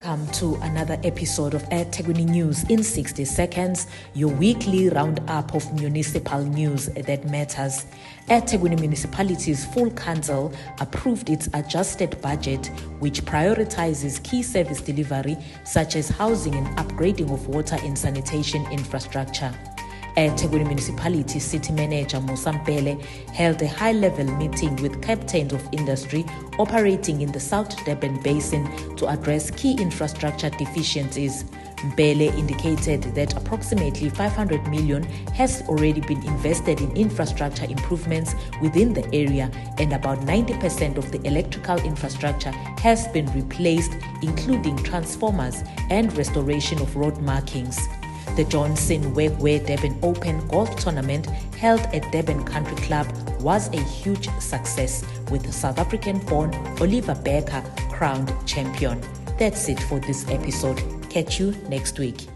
Welcome to another episode of EThekwini News in 60 seconds, your weekly roundup of municipal news that matters. EThekwini Municipality's full council approved its adjusted budget, which prioritizes key service delivery such as housing and upgrading of water and sanitation infrastructure. EThekwini Municipality City Manager Musampele held a high-level meeting with captains of industry operating in the South Durban Basin to address key infrastructure deficiencies. Mpele indicated that approximately 500 million has already been invested in infrastructure improvements within the area, and about 90% of the electrical infrastructure has been replaced, including transformers and restoration of road markings. The Johnson Wegwe Durban Open Golf Tournament held at Durban Country Club was a huge success, with South African-born Oliver Becker crowned champion. That's it for this episode. Catch you next week.